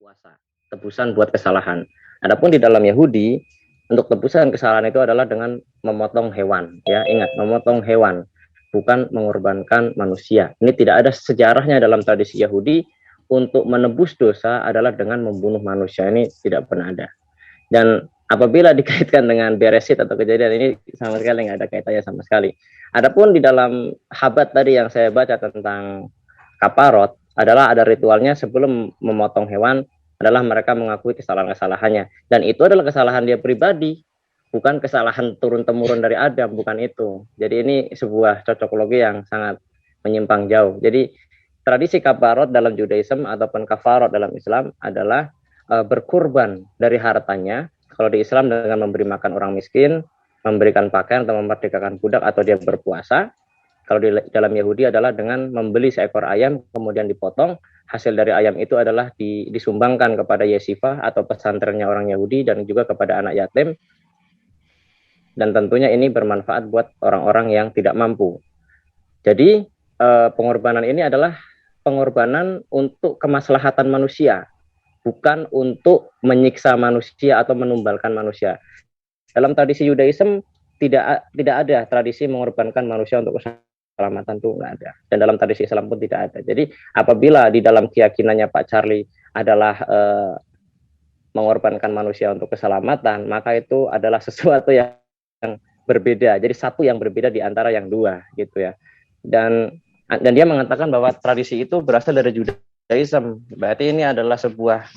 puasa, tebusan buat kesalahan. Adapun di dalam Yahudi, untuk tebusan kesalahan itu adalah dengan memotong hewan. Ya, ingat, memotong hewan, bukan mengorbankan manusia. Ini tidak ada sejarahnya dalam tradisi Yahudi. Untuk menebus dosa adalah dengan membunuh manusia. Ini tidak pernah ada. Dan apabila dikaitkan dengan Beresit atau kejadian ini sama sekali nggak ada kaitannya sama sekali. Adapun di dalam Habat tadi yang saya baca tentang kaparot adalah ada ritualnya sebelum memotong hewan adalah mereka mengakui kesalahan-kesalahannya, dan itu adalah kesalahan dia pribadi, bukan kesalahan turun-temurun dari Adam, bukan itu. Jadi ini sebuah cocokologi yang sangat menyimpang jauh. Jadi tradisi kaparot dalam Judaism ataupun kafarot dalam Islam adalah berkurban dari hartanya. Kalau di Islam dengan memberi makan orang miskin, memberikan pakaian atau memerdekakan budak, atau dia berpuasa. Kalau di dalam Yahudi adalah dengan membeli seekor ayam kemudian dipotong, hasil dari ayam itu adalah disumbangkan kepada yesifah atau pesantrennya orang Yahudi dan juga kepada anak yatim, dan tentunya ini bermanfaat buat orang-orang yang tidak mampu. Jadi pengorbanan ini adalah pengorbanan untuk kemaslahatan manusia, bukan untuk menyiksa manusia atau menumbalkan manusia. Dalam tradisi Judaism tidak ada tradisi mengorbankan manusia untuk keselamatan, tuh nggak ada. Dan dalam tradisi Islam pun tidak ada. Jadi apabila di dalam keyakinannya Pak Charlie adalah mengorbankan manusia untuk keselamatan, maka itu adalah sesuatu yang berbeda. Jadi satu yang berbeda di antara yang dua, gitu ya. Dan dia mengatakan bahwa tradisi itu berasal dari Judaism. Berarti ini adalah sebuah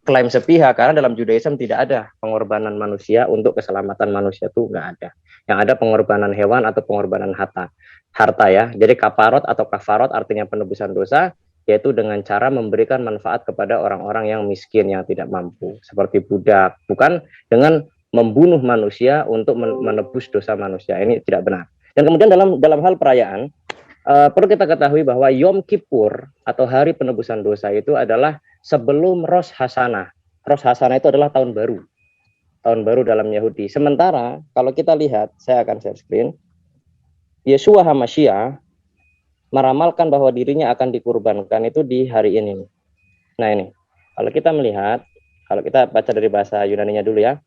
klaim sepihak, karena dalam Judaism tidak ada pengorbanan manusia untuk keselamatan manusia, tuh nggak ada. Yang ada pengorbanan hewan atau pengorbanan harta ya. Jadi kaparot atau kafarot artinya penebusan dosa, yaitu dengan cara memberikan manfaat kepada orang-orang yang miskin, yang tidak mampu, seperti budak, bukan dengan membunuh manusia untuk menebus dosa manusia. Ini tidak benar. Dan kemudian dalam hal perayaan, perlu kita ketahui bahwa Yom Kippur atau hari penebusan dosa itu adalah sebelum Rosh Hashanah. Rosh Hashanah itu adalah tahun baru dalam Yahudi. Sementara kalau kita lihat, saya akan share screen, Yeshua HaMashiach meramalkan bahwa dirinya akan dikurbankan itu di hari ini. Nah ini, kalau kita melihat, kalau kita baca dari bahasa Yunaninya dulu ya.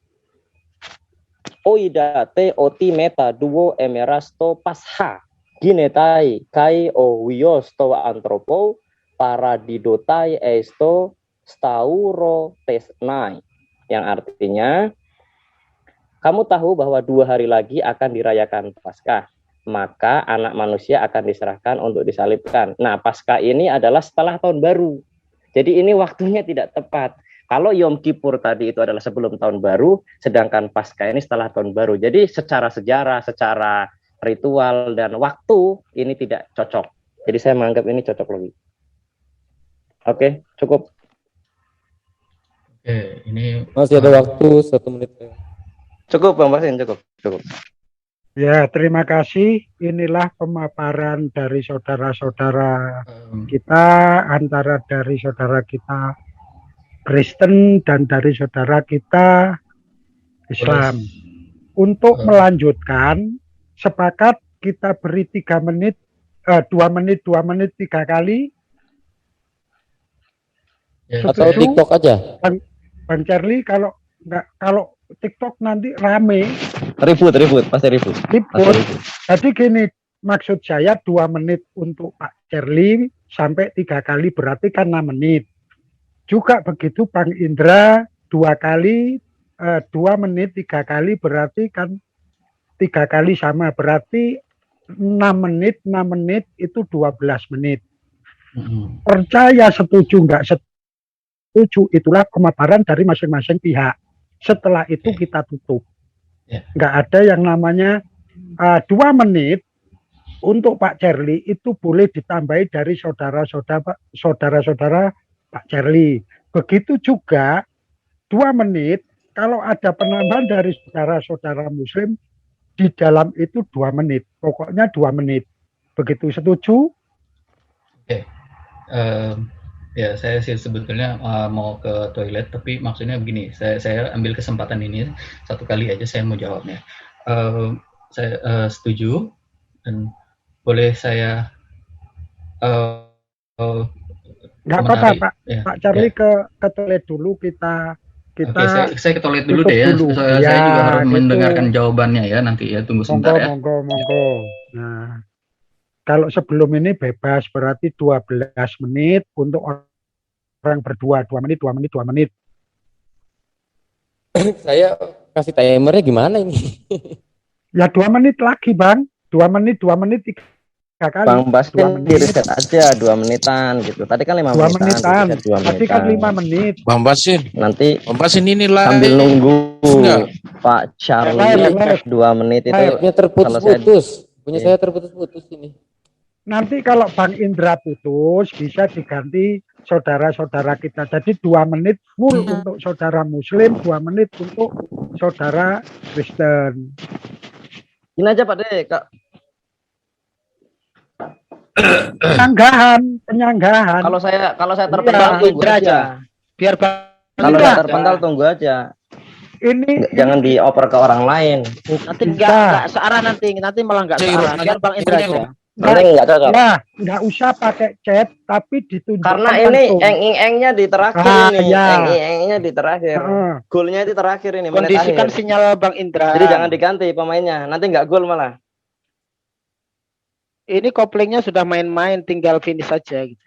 Oidate oti meta duo emerasto pasha ginetai kai o wios to antropo paradidotai esto stauro tesnai, yang artinya kamu tahu bahwa 2 hari lagi akan dirayakan Paskah, maka anak manusia akan diserahkan untuk disalibkan. Nah, Paskah ini adalah setelah tahun baru, jadi ini waktunya tidak tepat. Kalau Yom Kippur tadi itu adalah sebelum tahun baru, sedangkan Paskah ini setelah tahun baru. Jadi secara sejarah, secara ritual dan waktu ini tidak cocok. Jadi saya menganggap ini cocok lebih. Oke, cukup. Oke, ini masih ada waktu 1 menit. Cukup Bang Basin, cukup. Ya, terima kasih. Inilah pemaparan dari saudara-saudara kita, antara dari saudara kita Kristen dan dari saudara kita Islam. Untuk melanjutkan, sepakat kita beri 3 menit, 2 menit 3 kali. Ya, atau TikTok aja. Bang Charlie, kalau TikTok nanti rame. Ribut, pasti ribut. Jadi gini, maksud saya 2 menit untuk Pak Charlie sampai 3 kali berarti kan 6 menit. Juga begitu Bang Indra 2 kali, 2 menit 3 kali berarti kan 3 kali sama, berarti 6 menit itu 12 menit. Percaya setuju nggak setuju, itulah pemaparan dari masing-masing pihak. Setelah itu kita tutup. Nggak ada yang namanya 2 menit untuk Pak Charlie itu boleh ditambahi dari saudara-saudara Pak Charlie. Begitu juga 2 menit kalau ada penambahan dari saudara-saudara Muslim di dalam itu 2 menit. Pokoknya 2 menit. Begitu, setuju? Oke. Ya, saya sih sebetulnya mau ke toilet, tapi maksudnya begini, saya ambil kesempatan ini 1 kali aja saya mau jawabnya. Saya setuju, dan boleh saya Nggak teman apa-apa Ari. Pak. Ya, Pak ya. Charlie ke toilet dulu, kita Oke, saya ke toilet dulu tutup deh ya. dulu. Saya Ya, juga harus gitu. mendengarkan jawabannya ya nanti ya. Tunggu sebentar ya. Monggo. Nah, kalau sebelum ini bebas berarti 12 menit untuk orang berdua, 2 menit, 2 menit, 2 menit. Saya kasih timernya gimana ini? Ya 2 menit lagi Bang, 2 menit, 2 menit 3 kali. Bang Bas 2 kan di menit, reset aja 2 menitan gitu. Tadi kan 5 2 menitan, di menitan. reset 2 Tadi kan menitan. 5 menit. Bang Basin Nanti ini live sambil nunggu enggak? Pak Charlie Live. 2 menit itu Live-nya selesai. terputus-putus. Punya saya terputus-putus ini. Nanti kalau Bang Indra putus bisa diganti saudara-saudara kita. Jadi 2 menit full untuk saudara Muslim, 2 menit untuk saudara Kristen. Ini aja Pak De, Kak. Penyanggahan. Kalau saya Iya, terpental tunggu aja. Biar Kalau Iya. saya terpental tunggu aja. Ini Jangan dioper ke orang lain. nanti bisa. enggak searah nanti malah enggak Cek, searah. Biar Bang Indra aja. Nanti nggak cocok. Nah, nggak usah pakai chat, tapi ditunjukkan Karena ini langsung. eng-engnya di terakhir Ah, ini. iya. Eng-engnya di terakhir. Heeh. Golnya di terakhir ini, menit Kondisikan akhir. sinyal Bang Indra. Jadi jangan diganti pemainnya. Nanti nggak gol malah. Ini koplingnya sudah main-main, tinggal finish saja gitu.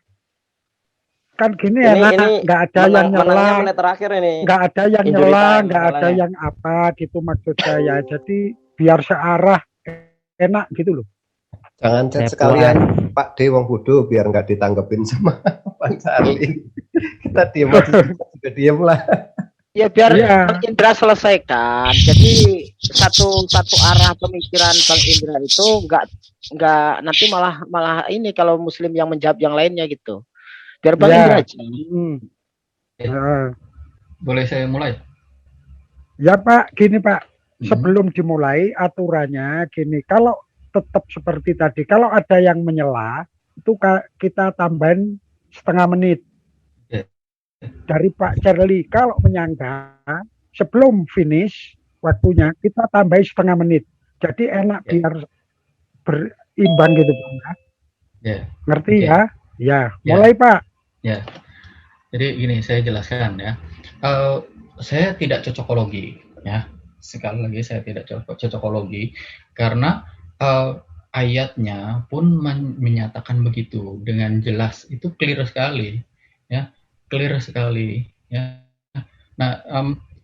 Kan gini Ini enak, nggak ada yang menangnya nyela, menit terakhir ini. nggak ada yang Injury nyela, time nggak ada masalahnya. yang apa gitu maksud saya. Jadi biar searah enak gitu loh. Jangan chat sekalian Pak D wong bodoh biar nggak ditanggepin sama Bang Charlie. Kita diem aja, juga diem lah. Ya biar Iya. Bang Indra selesaikan. Jadi satu arah pemikiran Bang Indra itu enggak nanti malah ini kalau Muslim yang menjawab yang lainnya gitu. Biar Bang Ya. Indra aja. Heeh. Boleh saya mulai? Ya Pak, gini Pak, sebelum dimulai aturannya gini, kalau tetap seperti tadi, kalau ada yang menyela, itu kita tambahin setengah menit. Ya. Dari Pak Charlie, kalau menyangka, sebelum finish waktunya, kita tambahin setengah menit. Jadi enak Ya. biar berimbang gitu Pak. Ya. Ngerti Oke. ya? Ya, Ya. mulai Pak. Ya. Jadi gini saya jelaskan ya. Saya tidak cocokologi ya. Sekali lagi saya tidak cocokologi karena ayatnya pun menyatakan begitu dengan jelas, itu clear sekali ya, clear sekali ya. Nah,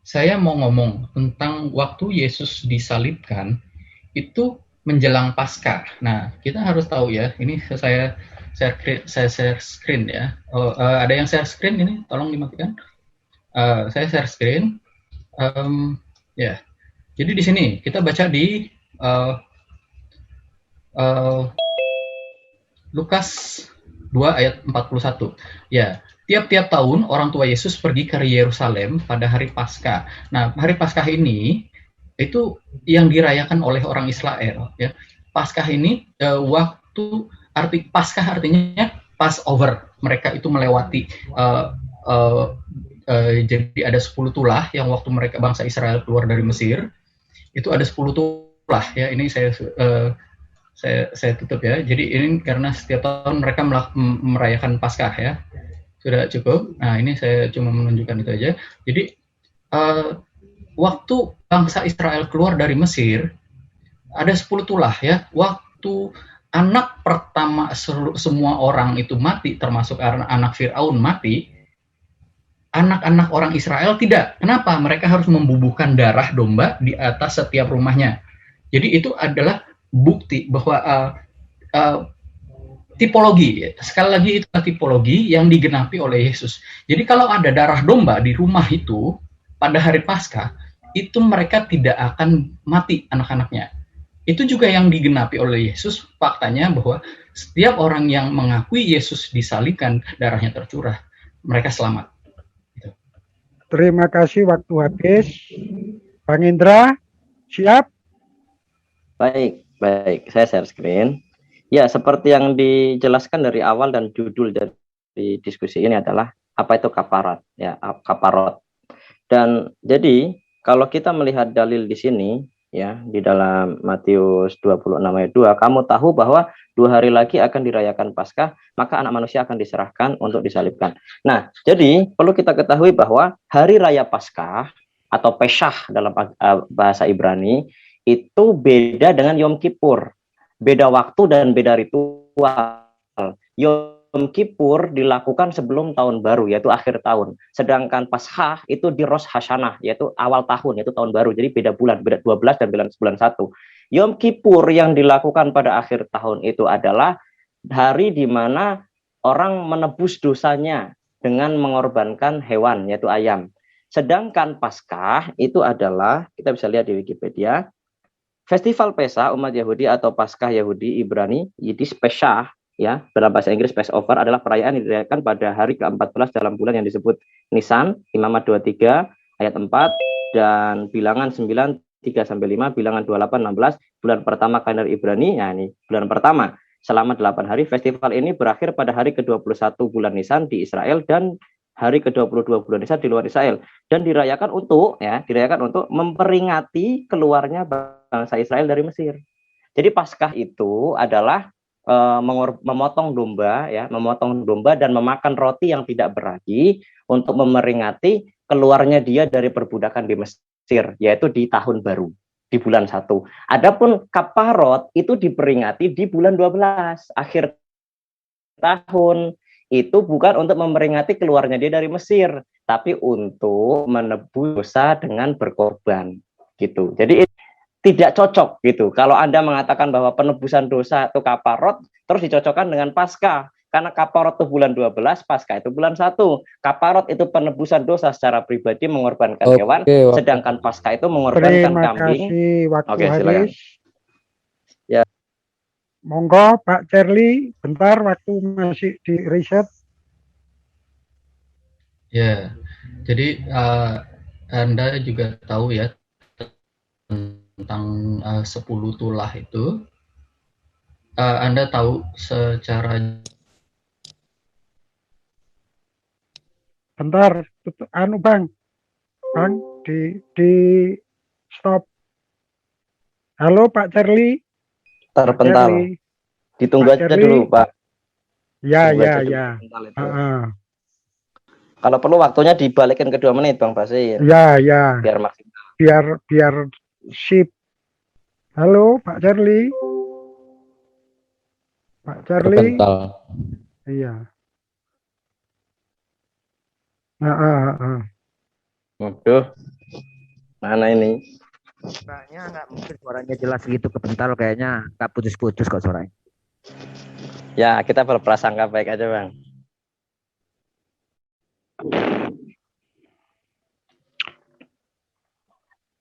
saya mau ngomong tentang waktu Yesus disalibkan itu menjelang Paskah. Nah, kita harus tahu ya, ini saya share screen ya. Ada yang share screen ini, tolong dimatikan. Saya share screen. Ya, jadi di sini kita baca di Lukas 2 ayat 41. Ya, tiap-tiap tahun orang tua Yesus pergi ke Yerusalem pada hari Paskah. Nah, hari Paskah ini itu yang dirayakan oleh orang Israel. Ya, Paskah ini arti Paskah artinya Passover. Mereka itu melewati. Jadi ada 10 tulah yang waktu mereka bangsa Israel keluar dari Mesir itu ada 10 tulah ya. Ini saya tutup ya. Jadi ini karena setiap tahun mereka merayakan Paskah ya. Sudah cukup. Nah, ini saya cuma menunjukkan itu aja. Jadi waktu bangsa Israel keluar dari Mesir ada 10 tulah ya. Waktu anak pertama semua orang itu mati, termasuk anak Firaun mati, anak-anak orang Israel tidak. Kenapa? Mereka harus membubuhkan darah domba di atas setiap rumahnya. Jadi itu adalah bukti bahwa tipologi, sekali lagi itu tipologi yang digenapi oleh Yesus. Jadi kalau ada darah domba di rumah itu pada hari Paskah, itu mereka tidak akan mati anak-anaknya. Itu juga yang digenapi oleh Yesus, faktanya bahwa setiap orang yang mengakui Yesus disalibkan, darahnya tercurah, mereka selamat. Terima kasih, waktu habis. Bang Indra, siap? Baik, saya share screen. Ya, seperti yang dijelaskan dari awal dan judul dari diskusi ini adalah apa itu kaparat, ya, kaparot. Dan jadi kalau kita melihat dalil di sini, ya, di dalam Matius 26 ayat 2, kamu tahu bahwa 2 hari lagi akan dirayakan Paskah, maka anak manusia akan diserahkan untuk disalibkan. Nah, jadi perlu kita ketahui bahwa hari raya Paskah atau Pesach dalam bahasa Ibrani itu beda dengan Yom Kippur. Beda waktu dan beda ritual. Yom Kippur dilakukan sebelum tahun baru, yaitu akhir tahun. Sedangkan Paskah itu di Rosh Hashanah, yaitu awal tahun, yaitu tahun baru. Jadi beda bulan, beda 12 dan bulan 1. Yom Kippur yang dilakukan pada akhir tahun itu adalah hari di mana orang menebus dosanya dengan mengorbankan hewan, yaitu ayam. Sedangkan Paskah itu adalah, kita bisa lihat di Wikipedia, Festival Pesach umat Yahudi atau Paskah Yahudi Ibrani, Yiddish Pesach, ya, dalam bahasa Inggris Passover adalah perayaan yang dirayakan pada hari ke-14 dalam bulan yang disebut Nisan, Imamat 23 ayat 4 dan bilangan 9 3-5, bilangan 28 16, bulan pertama kalender Ibrani. Ya, ini bulan pertama selama 8 hari. Festival ini berakhir pada hari ke-21 bulan Nisan di Israel dan hari ke-22 bulan Nisan di luar Israel, dan dirayakan untuk memperingati keluarnya bangsa Israel dari Mesir. Jadi Paskah itu adalah memotong domba, ya, memotong domba dan memakan roti yang tidak beragi untuk memperingati keluarnya dia dari perbudakan di Mesir, yaitu di tahun baru, di bulan 1. Adapun Kaparot itu diperingati di bulan 12, akhir tahun. Itu bukan untuk memperingati keluarnya dia dari Mesir, tapi untuk menebus dosa dengan berkorban, gitu. Jadi tidak cocok gitu. Kalau Anda mengatakan bahwa penebusan dosa itu Kaparot, terus dicocokkan dengan Paskah. Karena Kaparot itu bulan 12, Paskah itu bulan 1. Kaparot itu penebusan dosa secara pribadi mengorbankan hewan, sedangkan Paskah itu mengorbankan kambing. Waktu silakan. Ya. Monggo Pak Cherly, bentar waktu masih di riset. Ya, jadi Anda juga tahu ya tentang 10 tulah itu. Anda tahu secara bentar, Bang, di stop. Halo Pak Cherly. Terpental. Ditunggu Pak aja Cherly. dulu, Pak. Ya. Kalau perlu waktunya dibalikin ke 2 menit, Bang Basir. Ya. Biar maksimal. Biar sip. Halo Pak Cherly. Pak Cherly. Terpental. Iya. Waduh. Mana ini? Suaranya nggak mungkin suaranya jelas gitu, kepental kayaknya, nggak putus-putus kok suaranya. Ya, kita berprasangka baik aja, Bang.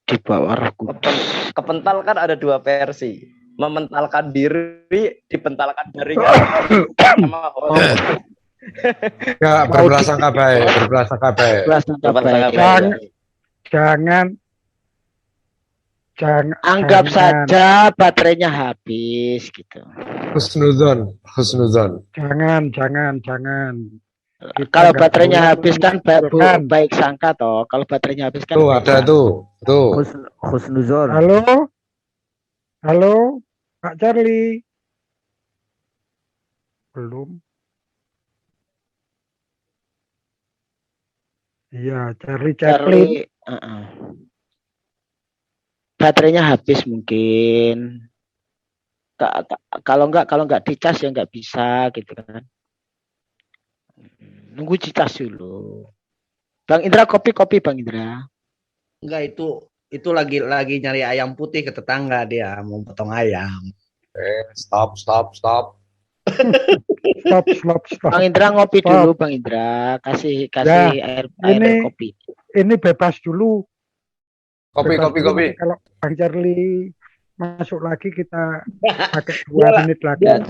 Di bawah Roh Kudus. Kepental kan ada 2 versi. Mementalkan diri, dipentalkan dari sama Ya, berprasangka baik. Jangan Anggap saja baterainya habis gitu. Husnuzon. Jangan. Kalau baterainya habis kan baik sangka toh. Kalau baterainya habis kan Tuh ada tuh. husnuzon. Halo Pak Cherly. Belum. Iya, Cherly. Baterainya habis mungkin. Kalau nggak dicas ya nggak bisa gitu kan. Nunggu dicas dulu. Bang Indra, kopi Bang Indra. Enggak, itu lagi nyari ayam putih ke tetangga, dia mau potong ayam. Stop. Stop. Bang Indra ngopi dulu, Bang Indra. Kasih Ya, air kopi. Ini bebas dulu. Kopi. Kalau Bang Cherly masuk lagi kita pakai 2 menit lagi. Ya.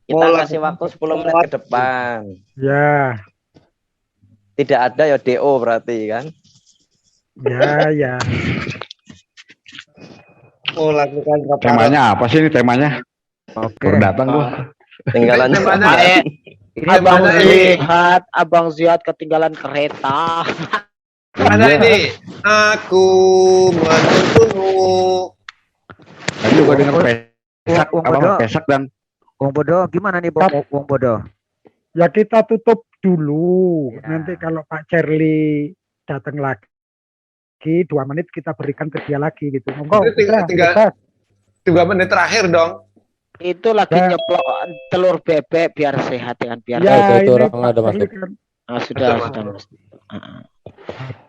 Kita kasih waktu 10 menit ke depan. Ya. Tidak ada ya DO berarti kan? Ya. Mau lakukan Temanya apa sih ini temanya? Oke. Baru datang gua. Tinggalan Abang Ziad ketinggalan kereta. Mana Iya. ini? Aku menentumu. Tadi juga dengan pesak Wong apa Bodo, pesak dan Wong Bodo gimana nih Wong Bodo? Ya kita tutup dulu. Ya. Nanti kalau Pak Cherly datang lagi 2 menit kita berikan ke dia lagi gitu. Monggo, Itu udah, tinggal bebas. 3 menit terakhir dong. Itu lagi Ya. nyeplok telur bebek biar sehat dengan biar Ya, Oke, itu ini orang Pak ada Cherly masuk. kan. sudah Betul, sudah Mas. Mas.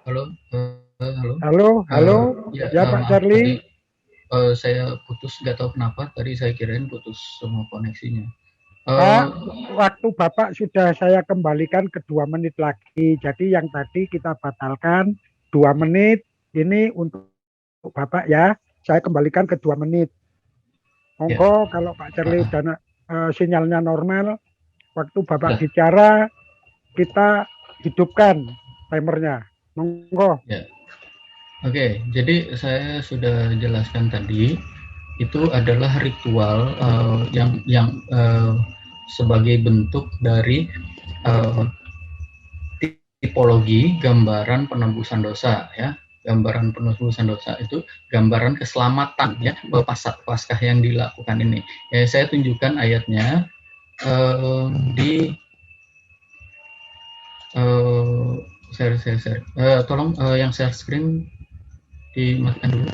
Halo, halo. Halo, Ya, ya Pak maaf, Cherly. tadi saya putus, nggak tahu kenapa. Tadi saya kirain putus semua koneksinya. Pak, waktu Bapak sudah saya kembalikan ke 2 menit lagi. Jadi yang tadi kita batalkan 2 menit. Ini untuk Bapak ya. Saya kembalikan ke 2 menit. Monggo kalau Pak Cherly udah sinyalnya normal, waktu Bapak bicara kita hidupkan timernya. Monggo. Ya. Oke, jadi saya sudah jelaskan tadi itu adalah ritual yang sebagai bentuk dari tipologi gambaran penebusan dosa ya. Gambaran penebusan dosa itu gambaran keselamatan ya, Paskah yang dilakukan ini. Ya, saya tunjukkan ayatnya di share. Tolong yang share screen dimatikan dulu.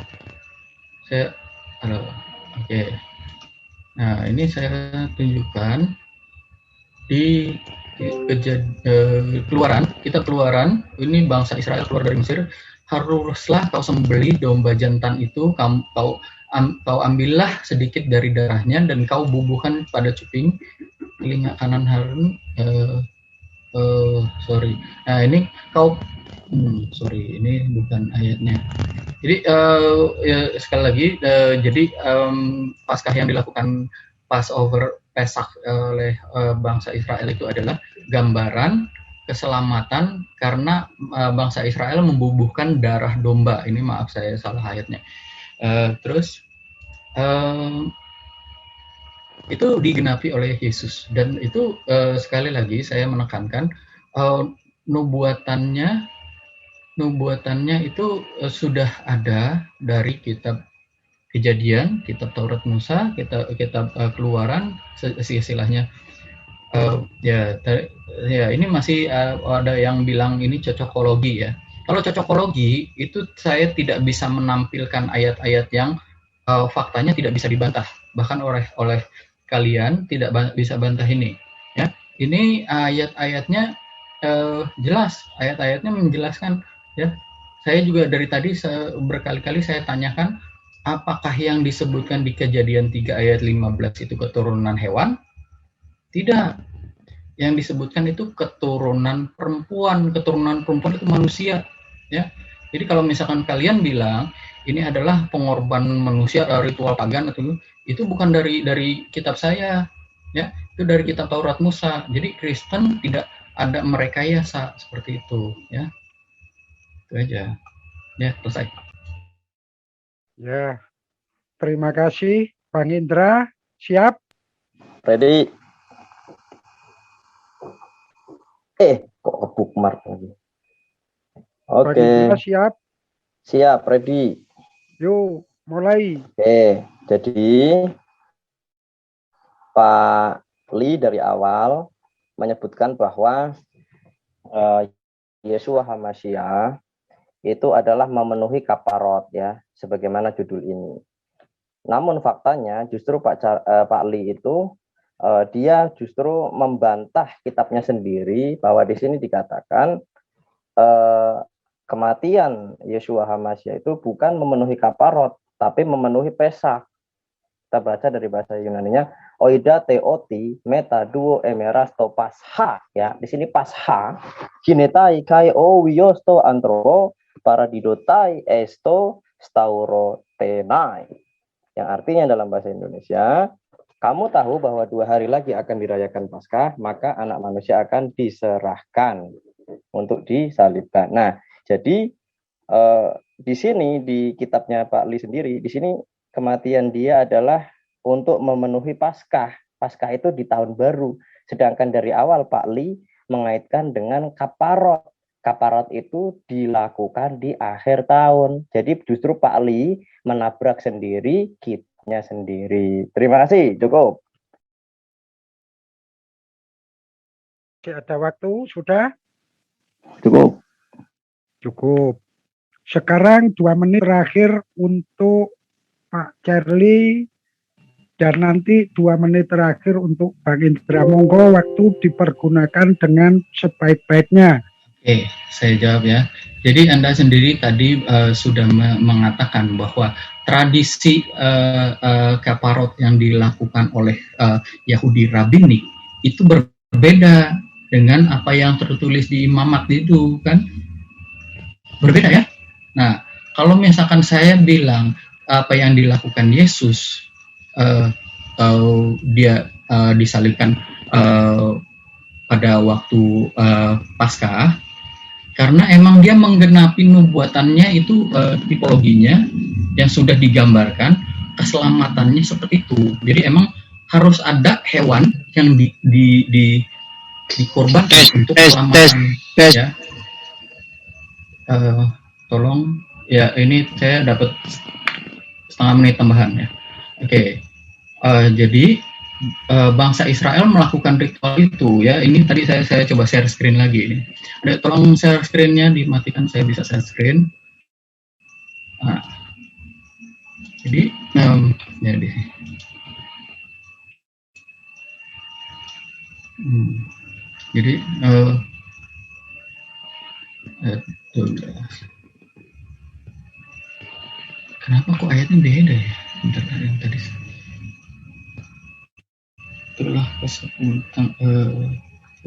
Oke. Nah, ini saya tunjukkan di keluaran. Kita keluaran, ini bangsa Israel keluar dari Mesir. Haruslah kau sembelih domba jantan itu, kau ambillah sedikit dari darahnya dan kau bubuhkan pada cuping telinga kanan Harun. Nah, ini kau ini bukan ayatnya. Jadi sekali lagi, jadi Paskah yang dilakukan Passover Pesak oleh bangsa Israel itu adalah gambaran keselamatan karena bangsa Israel membubuhkan darah domba. Ini maaf saya salah ayatnya. Terus itu digenapi oleh Yesus dan itu sekali lagi saya menekankan nubuatannya itu sudah ada dari kitab Kejadian, kitab Taurat Musa, kitab Keluaran, istilahnya. Ini masih ada yang bilang ini cocokologi ya. Kalau cocokologi itu saya tidak bisa menampilkan ayat-ayat yang faktanya tidak bisa dibantah, bahkan oleh kalian tidak bisa bantah ini. Ya, ini ayat-ayatnya jelas, ayat-ayatnya menjelaskan. Ya, saya juga dari tadi berkali-kali saya tanyakan, apakah yang disebutkan di Kejadian 3 ayat 15 itu keturunan hewan? Tidak. Yang disebutkan itu keturunan perempuan itu manusia. Ya. Jadi kalau misalkan kalian bilang ini adalah pengorban manusia, ritual pagan itu bukan dari kitab saya, ya. Itu dari kitab Taurat Musa. Jadi Kristen tidak ada merekayasa seperti itu, ya. Itu aja. Ya, selesai. Ya. Terima kasih Bang Indra. Siap? Ready? Kok ke bookmark lagi? Oke. Bang Indra siap? Siap, ready. Yuk, mulai. Oke, jadi Pak Li dari awal menyebutkan bahwa Yeshua HaMashiach itu adalah memenuhi kaparot ya, sebagaimana judul ini. Namun faktanya justru Pak Li itu dia justru membantah kitabnya sendiri bahwa di sini dikatakan kematian Yeshua HaMashiach itu bukan memenuhi kaparot, tapi memenuhi Pesak. Kita baca dari bahasa Yunaninya, oida teoti meta duo emerasto pasha ya. Di sini pasha kinetai kai o wiosto antropo paradidotai esto stauro tenai. Yang artinya dalam bahasa Indonesia, kamu tahu bahwa 2 hari lagi akan dirayakan Paskah, maka anak manusia akan diserahkan untuk disalibkan. Nah, jadi di sini di kitabnya Pak Li sendiri, di sini kematian dia adalah untuk memenuhi Paskah. Paskah itu di tahun baru. Sedangkan dari awal Pak Li mengaitkan dengan kaparot. kaparat itu dilakukan di akhir tahun. Jadi justru Pak Li menabrak sendiri kitnya sendiri. Terima kasih, cukup. Ada waktu sudah? Cukup. Cukup. Sekarang 2 menit terakhir untuk Pak Charlie dan nanti 2 menit terakhir untuk Bang Indra. Monggo waktu dipergunakan dengan sebaik-baiknya. Oke, saya jawab ya. Jadi Anda sendiri tadi sudah mengatakan bahwa tradisi kaparot yang dilakukan oleh Yahudi Rabbinik itu berbeda dengan apa yang tertulis di Imamat itu, kan? Berbeda ya? Nah, kalau misalkan saya bilang apa yang dilakukan Yesus, dia disalibkan pada waktu Paskah, karena emang dia menggenapi nubuatannya itu, tipologinya yang sudah digambarkan, keselamatannya seperti itu. Jadi emang harus ada hewan yang dikorbankan untuk keselamatan. Ya. Tolong ya, ini saya dapat setengah menit tambahan ya. Oke. Jadi bangsa Israel melakukan ritual itu ya. Ini tadi saya coba share screen lagi ini. Tolong share screen-nya dimatikan, saya bisa share screen. Jadi jadi jadi kenapa kok ayatnya beda ya? Bentar, yang tadi. Itulah tentang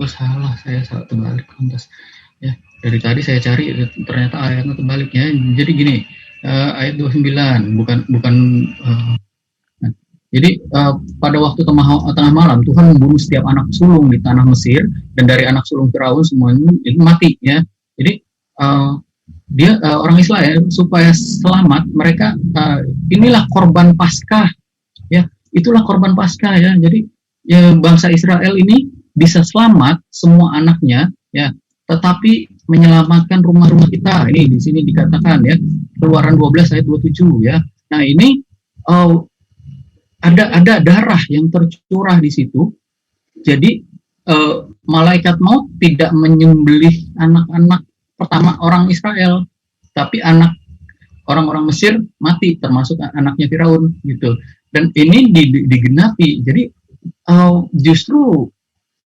salah, saya salah terbalik lantas. Ya, dari tadi saya cari ternyata ayatnya terbalik ya. Jadi gini, ayat 29 bukan jadi pada waktu tengah malam Tuhan membunuh setiap anak sulung di tanah Mesir, dan dari anak sulung Firaun semuanya itu mati ya. Jadi dia orang Israel supaya selamat, mereka inilah korban Paskah ya, itulah korban Paskah ya. Jadi ya, bangsa Israel ini bisa selamat semua anaknya ya, tetapi menyelamatkan rumah-rumah kita. Ini di sini dikatakan ya, Keluaran 12 ayat 27 ya. Nah, ini ada darah yang tercurah di situ. Jadi malaikat maut tidak menyembelih anak-anak pertama orang Israel, tapi anak orang-orang Mesir mati, termasuk anaknya Firaun gitu. Dan ini digenapi. Jadi justru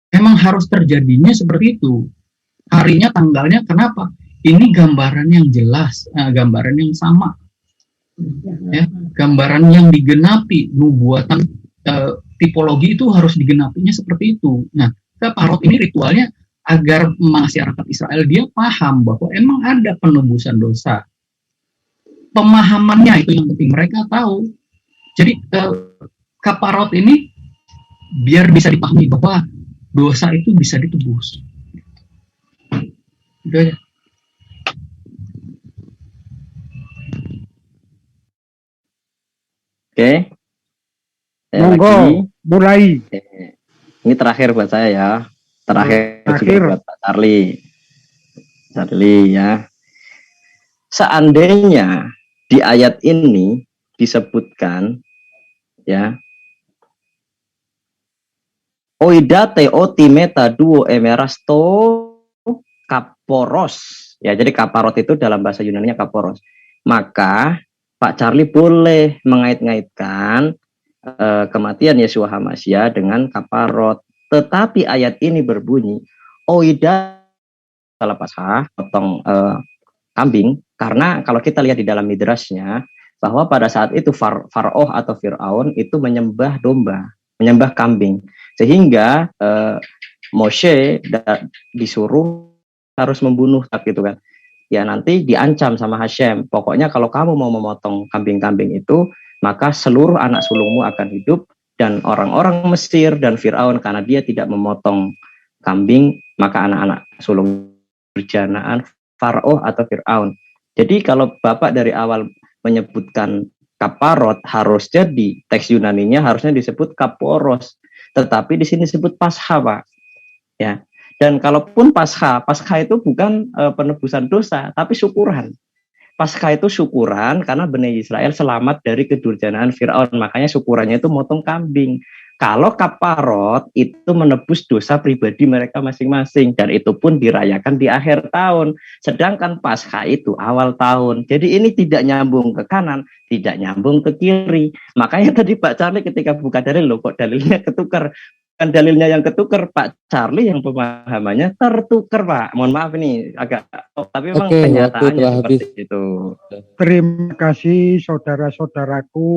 emang harus terjadinya seperti itu. Harinya, tanggalnya, kenapa? Ini gambaran yang jelas, gambaran yang sama. Ya, gambaran yang digenapi, nubuatan tipologi itu harus digenapinya seperti itu. Nah, kaparot ini ritualnya agar masyarakat Israel dia paham bahwa emang ada penebusan dosa. Pemahamannya itu yang penting, mereka tahu. Jadi kaparot ini biar bisa dipahami bahwa dosa itu bisa ditebus. Itu aja. Oke. Monggo, mulai. Ini terakhir buat saya ya. Terakhir juga buat Pak Charlie. Ya. Seandainya di ayat ini disebutkan ya, oidate otimeta duo emerasto kaporos. Ya, jadi kaparot itu dalam bahasa Yunani-nya kaporos. Maka Pak Charlie boleh mengait-ngaitkan kematian Yeshua HaMashiach dengan kaparot. Tetapi ayat ini berbunyi oida salah Paskah, potong kambing, karena kalau kita lihat di dalam midrasnya bahwa pada saat itu Faraoh atau Fir'aun itu menyembah domba, menyembah kambing, sehingga Moshe disuruh harus membunuh gitu kan. Ya nanti diancam sama Hashem, pokoknya kalau kamu mau memotong kambing-kambing itu, maka seluruh anak sulungmu akan hidup, dan orang-orang Mesir dan Fir'aun karena dia tidak memotong kambing, maka anak-anak sulung berjanaan Faraoh atau Fir'aun. Jadi kalau Bapak dari awal menyebutkan kaparot, harus jadi teks Yunaninya harusnya disebut kaporos, tetapi di sini disebut Paskah, Pak. Ya. Dan kalaupun Paskah itu bukan penebusan dosa, tapi syukuran. Paskah itu syukuran karena Bani Israel selamat dari kedurjanaan Firaun, makanya syukurannya itu motong kambing. Kalau kaparot itu menebus dosa pribadi mereka masing-masing, dan itu pun dirayakan di akhir tahun. Sedangkan Paskah itu awal tahun. Jadi ini tidak nyambung ke kanan, tidak nyambung ke kiri. Makanya tadi Pak Charlie ketika buka dalil, loh kok dalilnya ketukar. Kan dalilnya yang ketukar, Pak Charlie yang pemahamannya tertukar, Pak. Mohon maaf ini agak, tapi memang Oke, waktu kenyataannya telah habis. seperti itu. Terima kasih saudara-saudaraku.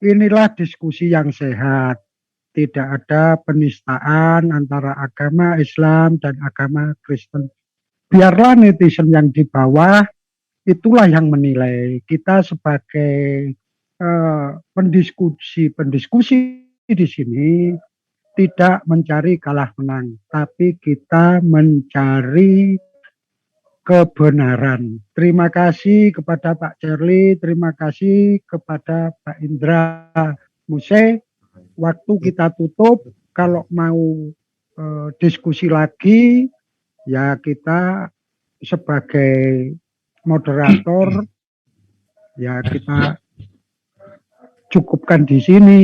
Inilah diskusi yang sehat. Tidak ada penistaan antara agama Islam dan agama Kristen. Biarlah netizen yang di bawah itulah yang menilai. Kita sebagai pendiskusi di sini tidak mencari kalah menang, tapi kita mencari kebenaran. Terima kasih kepada Pak Charlie, terima kasih kepada Pak Indra Muse. Waktu kita tutup, kalau mau diskusi lagi, ya kita sebagai moderator, ya kita cukupkan di sini.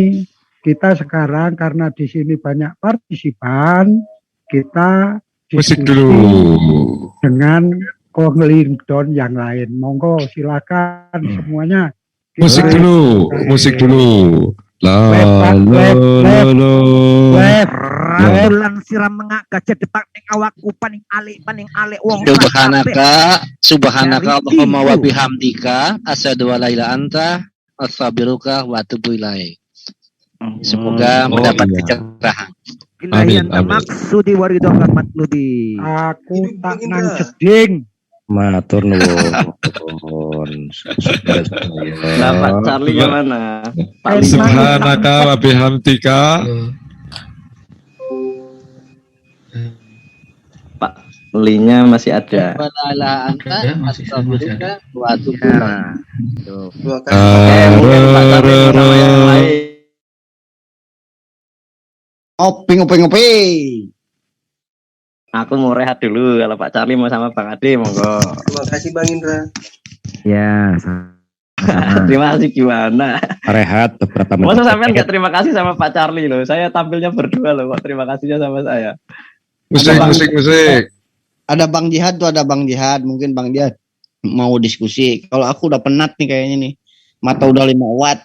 Kita sekarang karena di sini banyak partisipan, kita Musik diskusi dulu. dengan Konglingdon yang lain. Monggo silakan semuanya. Musik dulu. Musik dulu. La la la la. Ratulan siram mengak gajah detak ning awakku paning alik wong Subhanaka Dari Allahumma wa itu. bihamdika asyhadu an la ilaha anta astaghfiruka wa atubu ilaik. Semoga Oh, mendapat iya. kecerahan. Ilahian Amin, amin. maksudi waridongkan matludi. Aku tak nang jeding. Matur nuwun. Nah, Pak Charlie yang mana? Pak Lima. Subhanaka wa bihamdika. Pak Linya masih ada. Wa la ilaha anta Ada, masih astaghfiruka ada. wa atubu ilaik. Dua kali. Oke, mungkin Pak Charlie mau nama yang lain. Ngopi. Aku mau rehat dulu. Kalau Pak Charlie mau sama Bang Ade, monggo. Terima kasih Bang Indra. Ya, Terima kasih gimana? Rehat beberapa Masa menit. sampean nggak terima kasih sama Pak Charlie loh. Saya tampilnya berdua loh, kok terima kasihnya sama saya. Musik. Ada Bang Jihad tuh, ada Bang Jihad. Mungkin Bang Jihad mau diskusi. Kalau aku udah penat nih kayaknya nih. Mata udah 5 watt.